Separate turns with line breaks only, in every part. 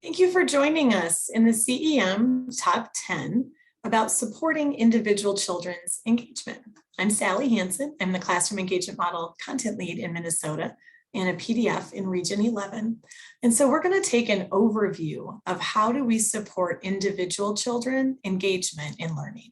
Thank you for joining us in the CEM Top 10 about supporting individual children's engagement. I'm Sally Hansen. I'm the Classroom Engagement Model Content Lead in Minnesota and a PDF in Region 11. And so we're going to take an overview of how do we support individual children engagement in learning.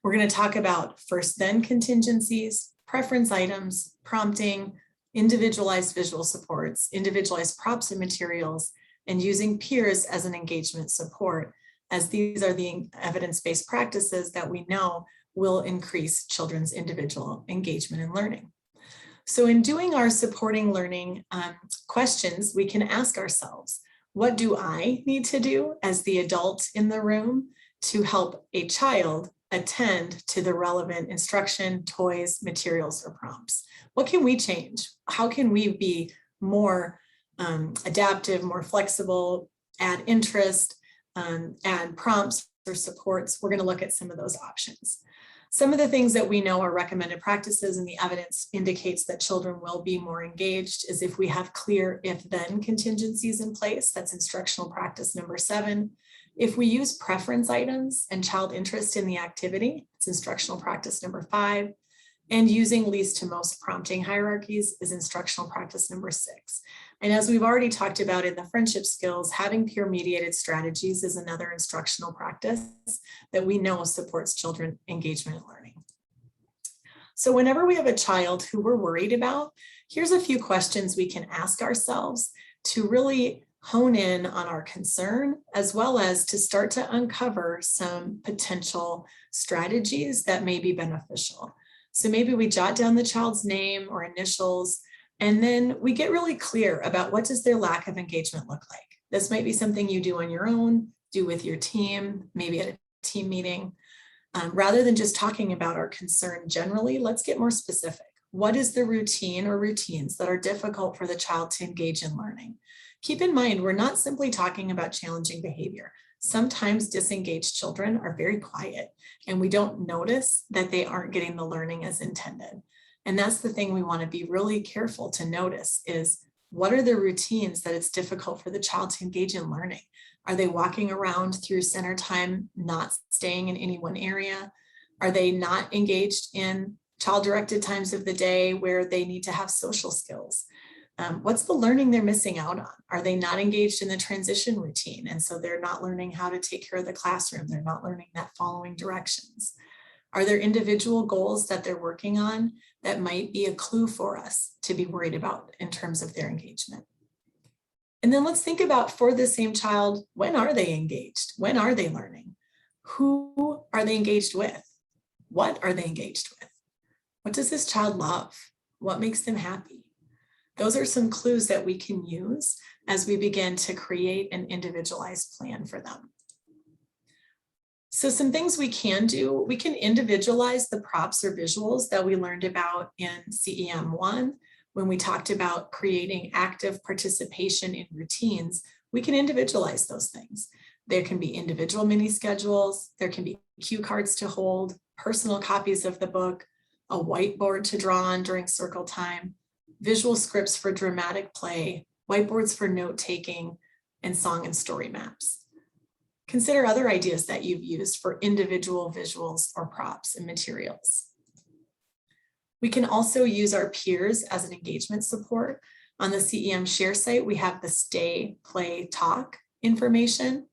We're going to talk about first-then contingencies, preference items, prompting, individualized visual supports, individualized props and materials, and using peers as an engagement support, as these are the evidence-based practices that we know will increase children's individual engagement in learning. So in doing our supporting learning questions, we can ask ourselves, what do I need to do as the adult in the room to help a child attend to the relevant instruction, toys, materials, or prompts? What can we change? How can we be more adaptive, more flexible, add interest, add prompts or supports? We're going to look at some of those options. Some of the things that we know are recommended practices and the evidence indicates that children will be more engaged is if we have clear if-then contingencies in place. That's instructional practice number 7. If we use preference items and child interest in the activity, it's instructional practice number 5. And using least to most prompting hierarchies is instructional practice number 6. And as we've already talked about in the friendship skills, having peer-mediated strategies is another instructional practice that we know supports children engagement in learning. So whenever we have a child who we're worried about, here's a few questions we can ask ourselves to really hone in on our concern, as well as to start to uncover some potential strategies that may be beneficial. So maybe we jot down the child's name or initials, and then we get really clear about what does their lack of engagement look like. This might be something you do on your own, do with your team, maybe at a team meeting. Rather than just talking about our concern generally, let's get more specific. What is the routine or routines that are difficult for the child to engage in learning? Keep in mind, we're not simply talking about challenging behavior. Sometimes disengaged children are very quiet and we don't notice that they aren't getting the learning as intended. And that's the thing we want to be really careful to notice is what are the routines that it's difficult for the child to engage in learning? Are they walking around through center time, not staying in any one area? Are they not engaged in child-directed times of the day where they need to have social skills? What's the learning they're missing out on? Are they not engaged in the transition routine? And so they're not learning how to take care of the classroom. They're not learning that following directions. Are there individual goals that they're working on that might be a clue for us to be worried about in terms of their engagement? And then let's think about for the same child, when are they engaged? When are they learning? Who are they engaged with? What are they engaged with? What does this child love? What makes them happy? Those are some clues that we can use as we begin to create an individualized plan for them. So some things we can do, we can individualize the props or visuals that we learned about in CEM 1 when we talked about creating active participation in routines. We can individualize those things. There can be individual mini schedules, there can be cue cards to hold, personal copies of the book, a whiteboard to draw on during circle time, visual scripts for dramatic play, whiteboards for note-taking, and song and story maps. Consider other ideas that you've used for individual visuals or props and materials. We can also use our peers as an engagement support. On the CEM Share site, we have the stay, play, talk information.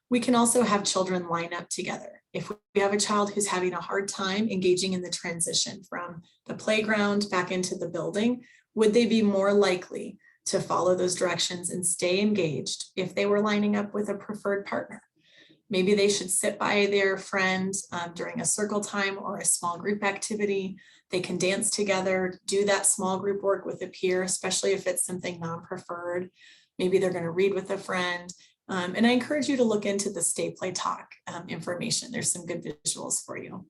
We can also have children line up together. If we have a child who's having a hard time engaging in the transition from the playground back into the building, would they be more likely to follow those directions and stay engaged if they were lining up with a preferred partner? Maybe they should sit by their friend during a circle time or a small group activity. They can dance together, do that small group work with a peer, especially if it's something non-preferred. Maybe they're going to read with a friend. And I encourage you to look into the stay, play, talk information. There's some good visuals for you.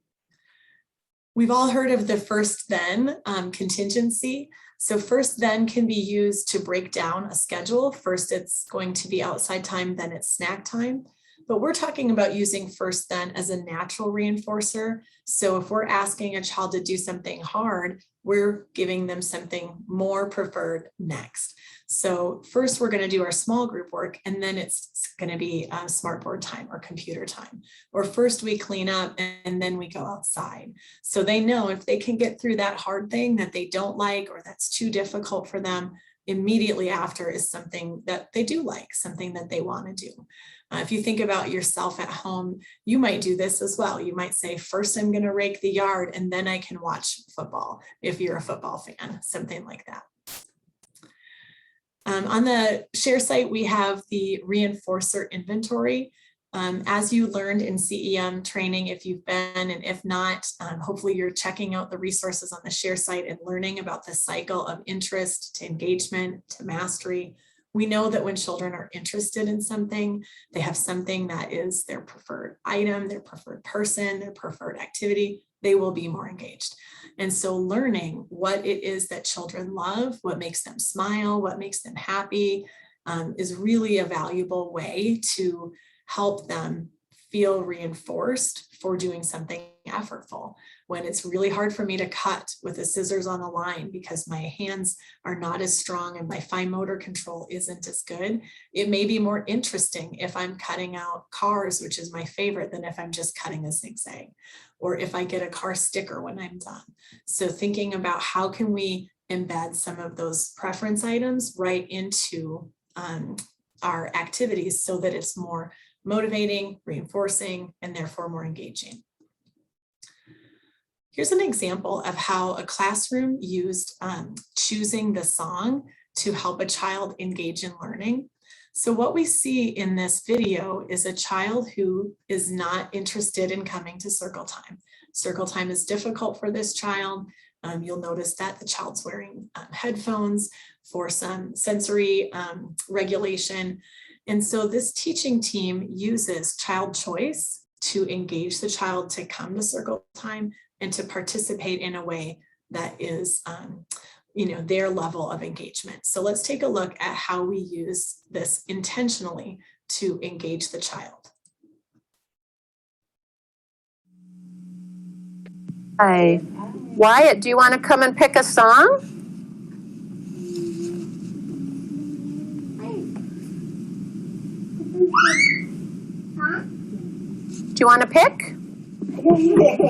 We've all heard of the first then contingency. So first then can be used to break down a schedule. First it's going to be outside time, then it's snack time. But we're talking about using first then as a natural reinforcer. So if we're asking a child to do something hard, we're giving them something more preferred next. So first we're going to do our small group work, and then it's going to be smartboard time or computer time. Or first we clean up and then we go outside. So they know if they can get through that hard thing that they don't like or that's too difficult for them, immediately after is something that they do like, something that they want to do. If you think about yourself at home, you might do this as well. You might say, first I'm going to rake the yard and then I can watch football, if you're a football fan, something like that. On the share site, we have the reinforcer inventory. As you learned in CEM training, if you've been, and if not, hopefully you're checking out the resources on the share site and learning about the cycle of interest to engagement to mastery. We know that when children are interested in something, they have something that is their preferred item, their preferred person, their preferred activity, they will be more engaged. And so learning what it is that children love, what makes them smile, what makes them happy, is really a valuable way to help them feel reinforced for doing something effortful. When it's really hard for me to cut with the scissors on a line because my hands are not as strong and my fine motor control isn't as good, it may be more interesting if I'm cutting out cars, which is my favorite, than if I'm just cutting a zigzag, or if I get a car sticker when I'm done. So thinking about how can we embed some of those preference items right into our activities so that it's more motivating, reinforcing, and therefore more engaging. Here's an example of how a classroom used choosing the song to help a child engage in learning. So what we see in this video is a child who is not interested in coming to circle time. Circle time is difficult for this child. You'll notice that the child's wearing headphones for some sensory regulation. And so this teaching team uses child choice to engage the child to come to circle time and to participate in a way that is their level of engagement. So let's take a look at how we use this intentionally to engage the child.
Hi. Wyatt, do you want to come and pick a song? Do you want to pick?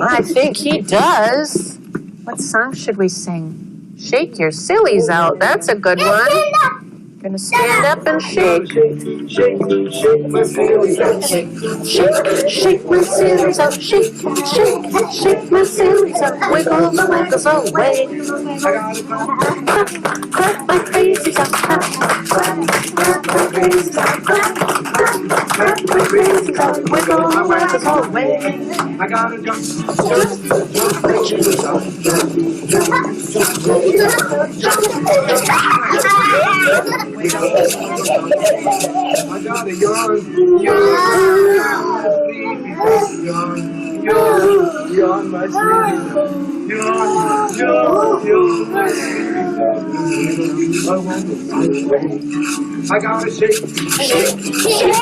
I think he does. What song should we sing? Shake your sillies out. That's a good one. Gonna stand up and shake.
Shake my sillies out.
Shake my sillies out. Shake my sillies out. Wiggle my wiggles away. Clap my crazies out. Clap my crazies out. Clap my crazies out. Wiggle my wiggles away.
I gotta jump my shoes out. I gotta yawn my sleepy, yawn my sleepy. I gotta shake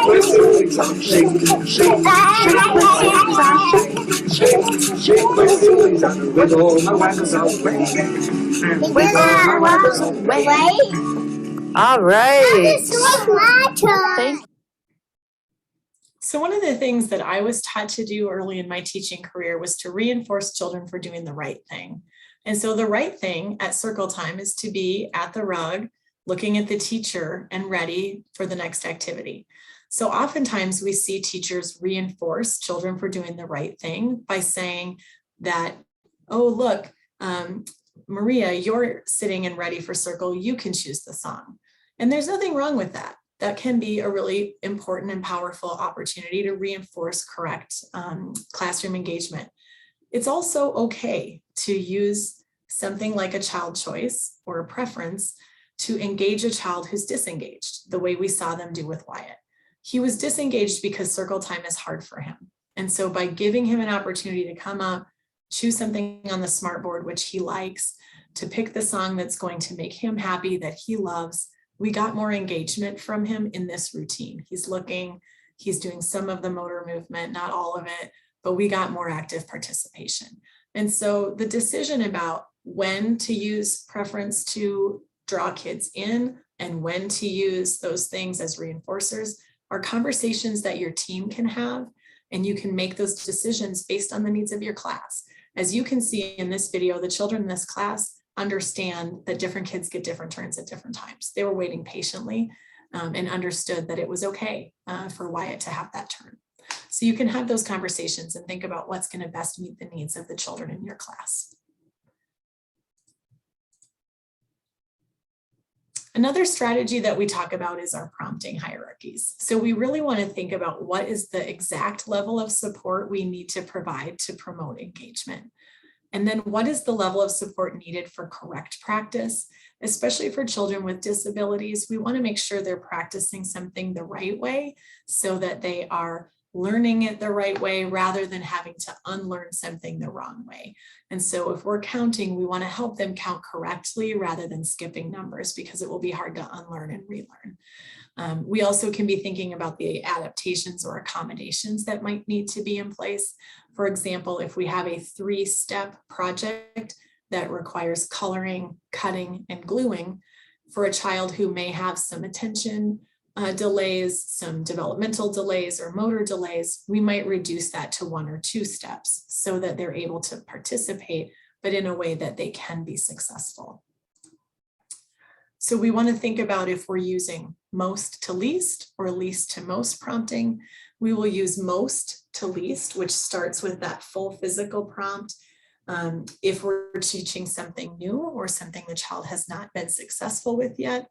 my sillies out, shake my sillies out, wiggle my waggles away, wiggle my waggles away.
All right.
Thank you. So one of the things that I was taught to do early in my teaching career was to reinforce children for doing the right thing. And so the right thing at circle time is to be at the rug, looking at the teacher and ready for the next activity. So oftentimes we see teachers reinforce children for doing the right thing by saying that, oh, look, Maria, you're sitting and ready for circle, you can choose the song. And there's nothing wrong with that. That can be a really important and powerful opportunity to reinforce correct classroom engagement. It's also okay to use something like a child choice or a preference to engage a child who's disengaged, the way we saw them do with Wyatt. He was disengaged because circle time is hard for him. And so by giving him an opportunity to come up, choose something on the smartboard, which he likes, to pick the song that's going to make him happy, that he loves, we got more engagement from him in this routine. He's looking, He's doing some of the motor movement, not all of it, but we got more active participation. And so the decision about when to use preference to draw kids in and when to use those things as reinforcers are conversations that your team can have, and you can make those decisions based on the needs of your class. As you can see in this video, the children in this class understand that different kids get different turns at different times. They were waiting patiently and understood that it was okay for Wyatt to have that turn. So you can have those conversations and think about what's going to best meet the needs of the children in your class. Another strategy that we talk about is our prompting hierarchies. So we really want to think about what is the exact level of support we need to provide to promote engagement. And then what is the level of support needed for correct practice, especially for children with disabilities. We want to make sure they're practicing something the right way so that they are learning it the right way rather than having to unlearn something the wrong way. And so if we're counting, we want to help them count correctly rather than skipping numbers, because it will be hard to unlearn and relearn. We also can be thinking about the adaptations or accommodations that might need to be in place. For example, if we have a 3-step project that requires coloring, cutting, and gluing for a child who may have some attention delays, some developmental delays or motor delays, we might reduce that to 1 or 2 steps so that they're able to participate, but in a way that they can be successful. So we want to think about if we're using most to least or least to most prompting. We will use most to least, which starts with that full physical prompt. If we're teaching something new or something the child has not been successful with yet,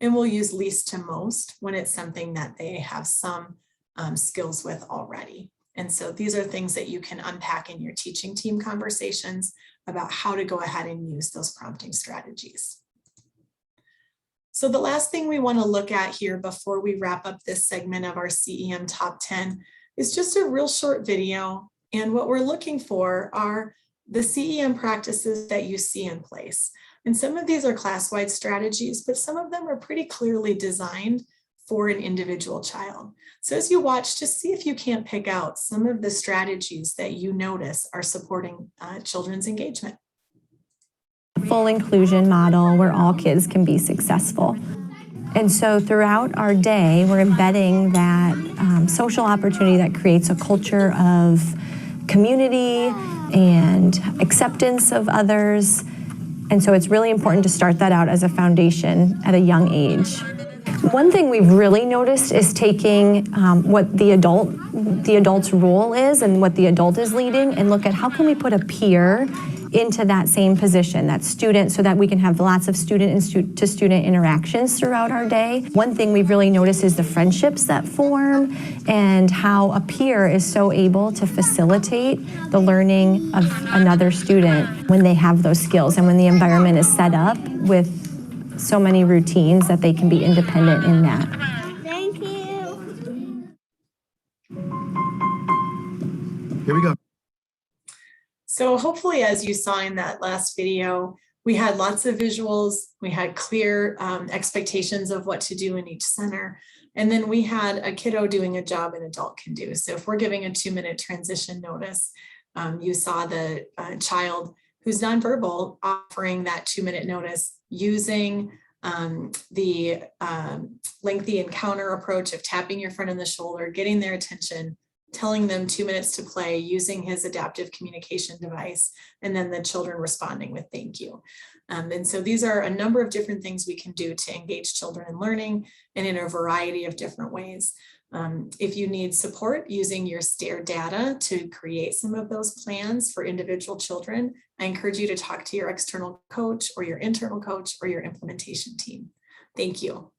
and we'll use least to most when it's something that they have some skills with already. And so these are things that you can unpack in your teaching team conversations about how to go ahead and use those prompting strategies. So the last thing we want to look at here before we wrap up this segment of our CEM Top 10 is just a real short video. And what we're looking for are the CEM practices that you see in place. And some of these are class-wide strategies, but some of them are pretty clearly designed for an individual child. So as you watch, just see if you can't pick out some of the strategies that you notice are supporting children's engagement.
Full inclusion model where all kids can be successful. And so throughout our day, we're embedding that social opportunity that creates a culture of community and acceptance of others. And so it's really important to start that out as a foundation at a young age. One thing we've really noticed is taking what the adult's role is and what the adult is leading and look at how can we put a peer into that same position, that student, so that we can have lots of student and student interactions throughout our day. One thing we've really noticed is the friendships that form and how a peer is so able to facilitate the learning of another student when they have those skills and when the environment is set up with so many routines that they can be independent in that.
Thank you.
Here we go.
So hopefully, as you saw in that last video, we had lots of visuals, we had clear expectations of what to do in each center, and then we had a kiddo doing a job an adult can do. So if we're giving a 2-minute transition notice, you saw the child who's nonverbal offering that 2-minute notice using the lengthy encounter approach of tapping your friend on the shoulder, getting their attention, telling them 2 minutes to play using his adaptive communication device, and then the children responding with thank you. And so these are a number of different things we can do to engage children in learning and in a variety of different ways. If you need support using your STAIR data to create some of those plans for individual children, I encourage you to talk to your external coach or your internal coach or your implementation team. Thank you.